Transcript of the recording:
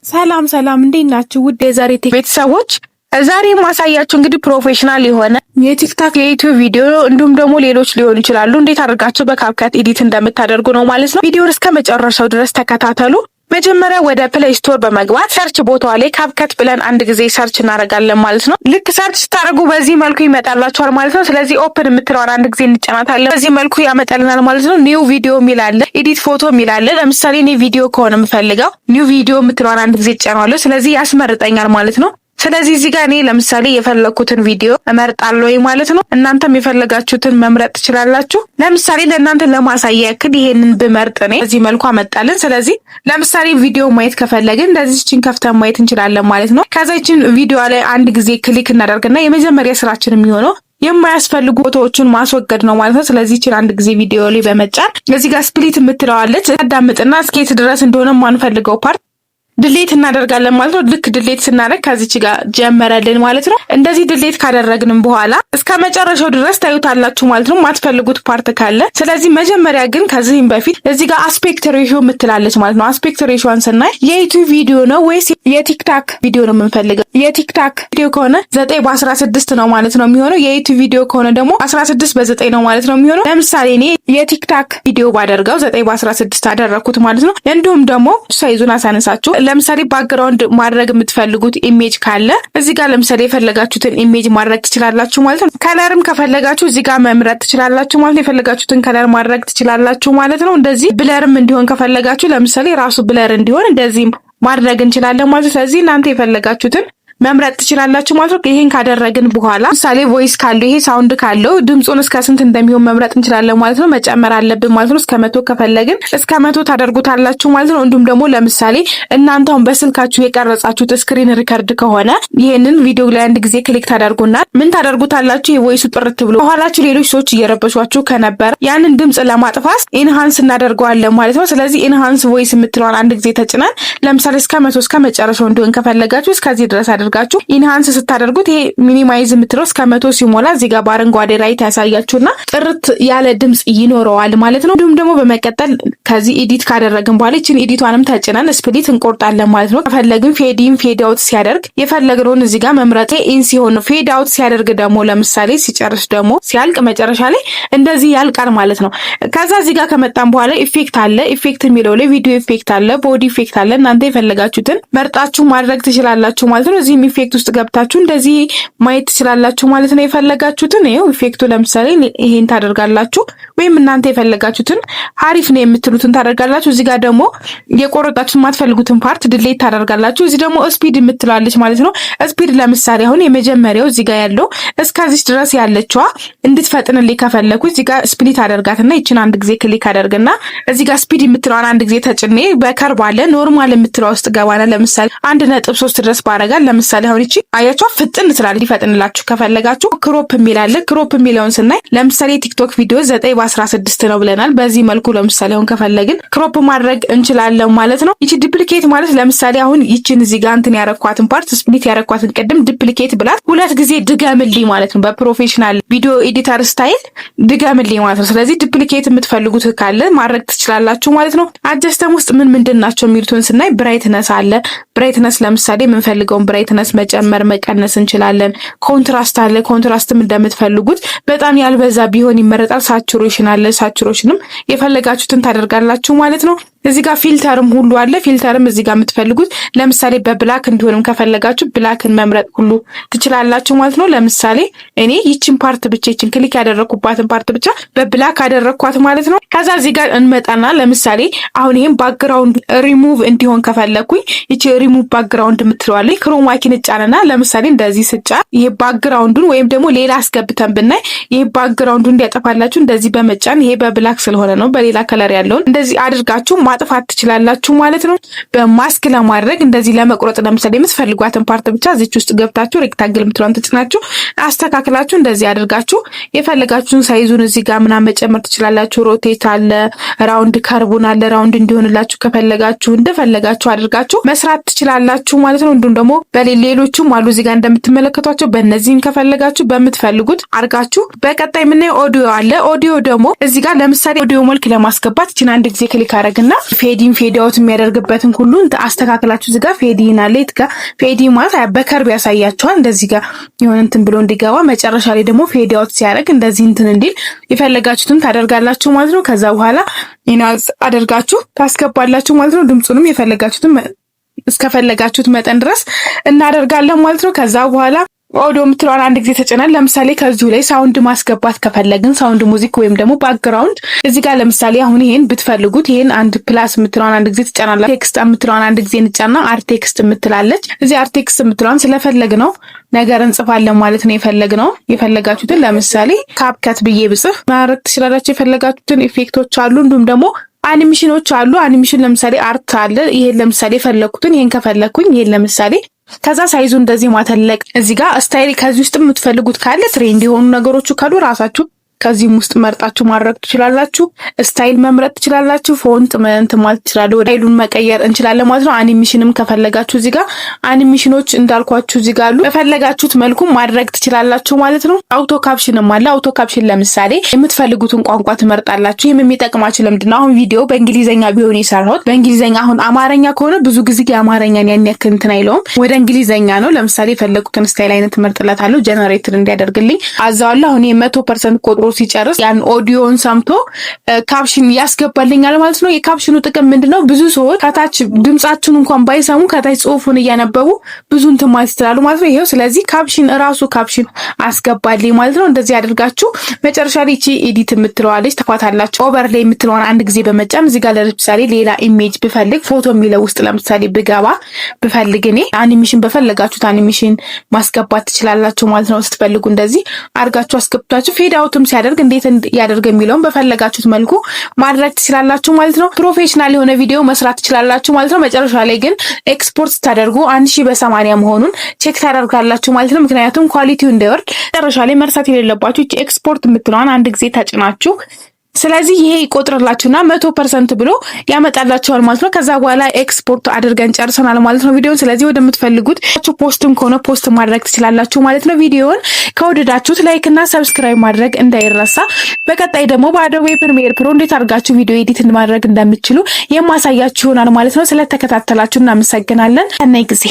ሰላም እንዴት ናችሁ? ውድ የዛሬ ቴክ ቤተሰቦች ዛሬ ማሳያችሁ እንግዲህ ፕሮፌሽናል የሆነ የቲክታክ የዩቲዩብ ቪዲዮ እንዲሁም ደግሞ ሌሎች ሊሆኑ ይችላሉ እንዴት አድርጋችሁ በካፕካት ኤዲት እንደምታደርጉ ነው ማለት ነው። ቪዲዮውን እስከ መጨረሻው ድረስ ተከታተሉ። መጀመሪያ ወደ ፕሌይ ስቶር በመግባት ሰርች ቦታው ላይ ካፕካት ብለን አንድ ጊዜ ሰርች እናደርጋለን ማለት ነው። ልክ ሰርች ስታደርጉ በዚህ መልኩ ይመጣላችኋል ማለት ነው። ስለዚህ ኦፕን የምትለዋን አንድ ጊዜ እንጫናታለን። በዚህ መልኩ ያመጣልናል ማለት ነው። ኒው ቪዲዮ የሚላለ ኤዲት ፎቶ የሚላለ ለምሳሌ እኔ ቪዲዮ ከሆነ የምፈልገው ኒው ቪዲዮ የምትለዋን አንድ ጊዜ እጫናለሁ። ስለዚህ ያስመርጠኛል ማለት ነው። ስለዚህ እዚህ ጋር እኔ ለምሳሌ የፈለኩትን ቪዲዮ እመርጣለሁ ማለት ነው። እናንተም የፈለጋችሁትን መምረጥ ትችላላችሁ። ለምሳሌ ለእናንተ ለማሳያ ያክል ይሄንን ብመርጥ እኔ በዚህ መልኩ አመጣልን። ስለዚህ ለምሳሌ ቪዲዮ ማየት ከፈለግን እንደዚህ እቺን ከፍተን ማየት እንችላለን ማለት ነው። ከዛ እቺን ቪዲዮ ላይ አንድ ጊዜ ክሊክ እናደርግና የመጀመሪያ ስራችን የሚሆነው የማያስፈልጉ ፎቶዎችን ማስወገድ ነው ማለት ነው። ስለዚህ እቺን አንድ ጊዜ ቪዲዮ ላይ በመጫን እዚህ ጋር ስፕሊት የምትለዋለች አዳምጥና እስኬት ድረስ እንደሆነ ማንፈልገው ፓርት ድሌት እናደርጋለን ማለት ነው። ልክ ድሌት ስናደርግ ከዚች ጋር ጀመረልን ማለት ነው። እንደዚህ ድሌት ካደረግንም በኋላ እስከ መጨረሻው ድረስ ታዩታላችሁ ማለት ነው ማትፈልጉት ፓርት ካለ። ስለዚህ መጀመሪያ ግን ከዚህም በፊት እዚህ ጋር አስፔክት ሬሽዮ የምትላለች ማለት ነው። አስፔክት ሬሽዮን ስናይ የዩቲዩብ ቪዲዮ ነው ወይስ የቲክታክ ቪዲዮ ነው የምንፈልገው? የቲክታክ ቪዲዮ ከሆነ 9:16 ነው ማለት ነው የሚሆነው። የዩቲዩብ ቪዲዮ ከሆነ ደግሞ 16:9 ነው ማለት ነው የሚሆነው። ለምሳሌ እኔ የቲክታክ ቪዲዮ ባደርገው 9:16 አደረኩት ማለት ነው። እንዲሁም ደግሞ ሳይዙን አሳነሳችሁ ለምሳሌ ባክግራውንድ ማድረግ የምትፈልጉት ኢሜጅ ካለ እዚህ ጋር ለምሳሌ የፈለጋችሁትን ኢሜጅ ማድረግ ትችላላችሁ ማለት ነው። ከለርም ከፈለጋችሁ እዚህ ጋር መምረጥ ትችላላችሁ ማለት ነው። የፈለጋችሁትን ከለር ማድረግ ትችላላችሁ ማለት ነው። እንደዚህ ብለርም እንዲሆን ከፈለጋችሁ ለምሳሌ ራሱ ብለር እንዲሆን እንደዚህ ማድረግ እንችላለን ማለት ነው። ስለዚህ እናንተ የፈለጋችሁትን መምረጥ ትችላላችሁ ማለት ነው። ይሄን ካደረግን በኋላ ለምሳሌ ቮይስ ካለው ይሄ ሳውንድ ካለው ድምጹን እስከ ስንት እንደሚሆን መምረጥ እንችላለን ማለት ነው። መጨመር አለብን ማለት ነው። እስከ 100 ከፈለግን እስከ 100 ታደርጉታላችሁ ማለት ነው። እንዲሁም ደግሞ ለምሳሌ እናንተውን በስልካችሁ የቀረጻችሁት ስክሪን ሪከርድ ከሆነ ይሄንን ቪዲዮ ላይ አንድ ጊዜ ክሊክ ታደርጉና ምን ታደርጉታላችሁ? የቮይሱ ጥርት ብሎ በኋላችሁ ሌሎች ሰዎች እየረበሿችሁ ከነበረ ያንን ድምጽ ለማጥፋት ኢንሃንስ እናደርገዋለን ማለት ነው። ስለዚህ ኢንሃንስ ቮይስ የምትለዋን አንድ ጊዜ ተጭናን ለምሳሌ እስከ 100 እስከ መጨረሻው እንዲሆን ከፈለጋችሁ እስከዚህ ድረስ ጋችሁ ኢንሃንስ ስታደርጉት ይሄ ሚኒማይዝ የምትለው እስከ 100 ሲሞላ እዚህ ጋር በአረንጓዴ ላይት ያሳያችሁና ጥርት ያለ ድምጽ ይኖረዋል ማለት ነው። እንዲሁም ደግሞ በመቀጠል ከዚህ ኤዲት ካደረግን በኋላ እቺን ኤዲቷንም ተጭነን ስፕሊት እንቆርጣለን ማለት ነው። ከፈለግን ፌድ ኢን ፌድ አውት ሲያደርግ የፈለግነውን እዚህ ጋር መምረጥ ኢን ሲሆን ነው። ፌድ አውት ሲያደርግ ደግሞ ለምሳሌ ሲጨርስ ደግሞ ሲያልቅ መጨረሻ ላይ እንደዚህ ያልቃል ማለት ነው። ከዛ እዚህ ጋር ከመጣን በኋላ ኢፌክት አለ። ኢፌክት የሚለው ላይ ቪዲዮ ኢፌክት አለ፣ ቦዲ ኢፌክት አለ። እናንተ የፈለጋችሁትን መርጣችሁ ማድረግ ትችላላችሁ ማለት ነው። እዚህ ኢፌክት ውስጥ ገብታችሁ እንደዚህ ማየት ትችላላችሁ ማለት ነው። የፈለጋችሁትን ይሄው ኢፌክቱ ለምሳሌ ይሄን ታደርጋላችሁ ወይም እናንተ የፈለጋችሁትን አሪፍ ነው የምትሉትን ታደርጋላችሁ። እዚህ ጋር ደግሞ የቆረጣችሁ የማትፈልጉትን ፓርት ድሌት ታደርጋላችሁ። እዚህ ደግሞ ስፒድ የምትላለች ማለት ነው። ስፒድ ለምሳሌ አሁን የመጀመሪያው እዚህ ጋር ያለው እስከዚህ ድረስ ያለችዋ እንድትፈጥንልኝ ከፈለኩ እዚህ ጋር ስፕሊት አደርጋትና ይችን አንድ ጊዜ ክሊክ አደርግና እዚህ ጋር ስፒድ የምትለዋን አንድ ጊዜ ተጭኔ በከርብ አለ ኖርማል የምትለዋ ውስጥ ገባና ለምሳሌ 1.3 ድረስ ባረጋል። ለምሳሌ አሁን እቺ አያችሁ ፍጥን ትላለች። ሊፈጥንላችሁ ከፈለጋችሁ ክሮፕ የሚላል ክሮፕ የሚለውን ስናይ ለምሳሌ ቲክቶክ ቪዲዮ 9:16 ነው ብለናል። በዚህ መልኩ ለምሳሌ አሁን ከፈለግን ክሮፕ ማድረግ እንችላለን ማለት ነው። ይቺ ዱፕሊኬት ማለት ለምሳሌ አሁን ይቺን እዚህ ጋር እንትን ያረኳትን ፓርት ስፕሊት ያረኳትን ቅድም ዱፕሊኬት ብላት ሁለት ጊዜ ድገምልኝ ማለት ነው። በፕሮፌሽናል ቪዲዮ ኤዲተር ስታይል ድገምልኝ ማለት ነው። ስለዚህ ዱፕሊኬት የምትፈልጉት ካለ ማድረግ ትችላላችሁ ማለት ነው። አጀስተም ውስጥ ምን ናቸው የሚሉትን ስናይ ብራይትነስ አለ። ብራይትነስ ለምሳሌ የምንፈልገውን ብራይትነስ መጨመር መቀነስ እንችላለን። ኮንትራስት አለ። ኮንትራስትም እንደምትፈልጉት በጣም ያልበዛ ቢሆን ይመረጣል። ሳቹሬሽን አለ። ሳቹሬሽንም የፈለጋችሁትን ታደርጋላችሁ ማለት ነው። እዚህ ጋር ፊልተርም ሁሉ አለ። ፊልተርም እዚህ ጋር የምትፈልጉት ለምሳሌ በብላክ እንዲሆንም ከፈለጋችሁ ብላክን መምረጥ ሁሉ ትችላላችሁ ማለት ነው። ለምሳሌ እኔ ይችን ፓርት ብቻ ይችን ክሊክ ያደረኩባትን ፓርት ብቻ በብላክ አደረኳት ማለት ነው። ከዛ እዚህ ጋር እንመጣና ለምሳሌ አሁን ይሄን ባክግራውንድ ሪሙቭ እንዲሆን ከፈለኩኝ ይቺ ሪሙቭ ባክግራውንድ የምትለዋለኝ ክሮማኪን ጫንና ለምሳሌ እንደዚህ ስጫ ይሄ ባክግራውንዱን ወይም ደግሞ ሌላ አስገብተን ብናይ ይሄ ባክግራውንዱን እንዲያጠፋላችሁ እንደዚህ በመጫን ይሄ በብላክ ስለሆነ ነው በሌላ ከለር ያለውን እንደዚህ አድርጋችሁ ማጥፋት ትችላላችሁ ማለት ነው። በማስክ ለማድረግ እንደዚህ ለመቁረጥ ለምሳሌ የምትፈልጓትን ፓርት ብቻ እዚች ውስጥ ገብታችሁ ሬክታንግል የምትለውን ተጭናችሁ አስተካክላችሁ እንደዚህ አድርጋችሁ የፈለጋችሁን ሳይዙን እዚህ ጋር ምናምን መጨመር ትችላላችሁ። ሮቴት አለ፣ ራውንድ ከርቡን አለ። ራውንድ እንዲሆንላችሁ ከፈለጋችሁ እንደፈለጋችሁ አድርጋችሁ መስራት ትችላላችሁ ማለት ነው። እንዲሁም ደግሞ በሌሎችም አሉ እዚህ ጋር እንደምትመለከቷቸው በእነዚህም ከፈለጋችሁ በምትፈልጉት አድርጋችሁ በቀጣይ የምናየው ኦዲዮ አለ። ኦዲዮ ደግሞ እዚህ ጋር ለምሳሌ ኦዲዮ መልክ ለማስገባት እቺን አንድ ጊዜ ክሊክ አደረግና ፌዲን ፌድ አውት የሚያደርግበትን ሁሉ አስተካክላችሁ እዚህ ጋር ፌዲን አለ እዚህ ጋር ፌዲ ማለት በከርብ ያሳያችኋል እንደዚህ ጋር የሆነ እንትን ብሎ እንዲገባ መጨረሻ ላይ ደግሞ ፌድ አውት ሲያደርግ እንደዚህ እንትን እንዲል የፈለጋችሁትን ታደርጋላችሁ ማለት ነው። ከዛ በኋላ ኢናዝ አደርጋችሁ ታስገባላችሁ ማለት ነው። ድምጹንም የፈለጋችሁትን እስከፈለጋችሁት መጠን ድረስ እናደርጋለን ማለት ነው። ከዛ በኋላ ኦዲዮ የምትለዋን አንድ ጊዜ ተጨናል። ለምሳሌ ከዚሁ ላይ ሳውንድ ማስገባት ከፈለግን ሳውንድ ሙዚክ ወይም ደግሞ ባክግራውንድ እዚህ ጋር ለምሳሌ አሁን ይሄን ብትፈልጉት ይሄን አንድ ፕላስ የምትለዋን አንድ ጊዜ ትጫናላችሁ። ቴክስት የምትለዋን አንድ ጊዜ እንጫና አርት ቴክስት የምትላለች እዚህ አርት ቴክስት የምትለዋን ስለፈለግነው ነገር እንጽፋለን ማለት ነው። የፈለጋችሁትን ለምሳሌ ካፕከት ብዬ ብጽፍ ማድረግ ትችላላችሁ። የፈለጋችሁትን ኢፌክቶች አሉ እንዲሁም ደግሞ አኒሜሽኖች አሉ። አኒሜሽን ለምሳሌ አርት አለ። ይሄን ለምሳሌ የፈለኩትን ይሄን ከፈለኩኝ ይሄን ለምሳሌ ከዛ ሳይዙ እንደዚህ ማተለቅ እዚህ ጋር ስታይል ከዚህ ውስጥ የምትፈልጉት ካለ ትሬንድ የሆኑ ነገሮች ካሉ ራሳችሁ ከዚህም ውስጥ መርጣችሁ ማድረግ ትችላላችሁ። ስታይል መምረጥ ትችላላችሁ። ፎንት ማለት ትችላላችሁ። ስታይሉን መቀየር እንችላለን ማለት ነው። አኒሜሽንም ከፈለጋችሁ እዚህ ጋር አኒሜሽኖች እንዳልኳችሁ እዚህ ጋር አሉ። በፈለጋችሁት መልኩ ማድረግ ትችላላችሁ ማለት ነው። አውቶ ካፕሽንም አለ። አውቶ ካፕሽን ለምሳሌ የምትፈልጉትን ቋንቋ ትመርጣላችሁ። ይሄም የሚጠቅማችሁ ለምንድነው አሁን ቪዲዮ በእንግሊዘኛ ቢሆን የሰራሁት በእንግሊዘኛ አሁን አማርኛ ከሆነ ብዙ ጊዜ የአማርኛን ያን ያክል እንትን አይለውም። ወደ እንግሊዘኛ ነው። ለምሳሌ የፈለጉትን ስታይል አይነት ትመርጥላታለሁ። ጀነሬተር እንዲያደርግልኝ አዛዋለሁ። አሁን 100% ቆጥሮ ሲጨርስ ያን ኦዲዮን ሰምቶ ካፕሽን ያስገባልኛል ማለት ነው። የካፕሽኑ ጥቅም ምንድነው? ብዙ ሰዎች ከታች ድምጻችሁን እንኳን ባይሰሙ ከታች ጽሁፉን እያነበቡ ብዙ እንትን ማለት ይችላሉ ማለት ነው። ይሄው ስለዚህ ካፕሽን ካፕሽን አስገባልኝ ማለት ነው። እንደዚህ አድርጋችሁ መጨረሻ ላይ እቺ ኤዲት የምትለዋለች ተፋታላችሁ። ኦቨርሌይ የምትለዋን አንድ ጊዜ በመጫን እዚህ ጋር ለምሳሌ ሌላ ኢሜጅ ብፈልግ ፎቶ የሚለው ውስጥ ለምሳሌ ብፈልግ እኔ አኒሜሽን በፈለጋችሁት አኒሜሽን ማስገባት ትችላላችሁ ማለት ነው። ስትፈልጉ እንደዚህ አድርጋችሁ አስገብታችሁ ፌድ አውትም ሲያደርግ እንዴት ያደርግ የሚለውን በፈለጋችሁት መልኩ ማድረግ ትችላላችሁ ማለት ነው። ፕሮፌሽናል የሆነ ቪዲዮ መስራት ትችላላችሁ ማለት ነው። መጨረሻ ላይ ግን ኤክስፖርት ስታደርጉ 1080 መሆኑን ቼክ ታደርጋላችሁ ማለት ነው። ምክንያቱም ኳሊቲው እንዳይወርድ መጨረሻ ላይ መርሳት የሌለባችሁ ኤክስፖርት የምትለዋን አንድ ጊዜ ታጭናችሁ ስለዚህ ይሄ ይቆጥርላችሁና 100% ብሎ ያመጣላችኋል ማለት ነው። ከዛ በኋላ ኤክስፖርት አድርገን ጨርሰናል ማለት ነው ቪዲዮውን። ስለዚህ ወደምትፈልጉት ፖስትም ከሆነ ፖስት ማድረግ ትችላላችሁ ማለት ነው። ቪዲዮውን ከወደዳችሁት ላይክ እና ሰብስክራይብ ማድረግ እንዳይረሳ። በቀጣይ ደግሞ በአዶቤ ፕሪሚየር ፕሮ እንዴት አድርጋችሁ ቪዲዮ ኤዲት ማድረግ እንደምትችሉ የማሳያችሁ ይሆናል ማለት ነው። ስለተከታተላችሁ እናመሰግናለን። ከናይ ጊዜ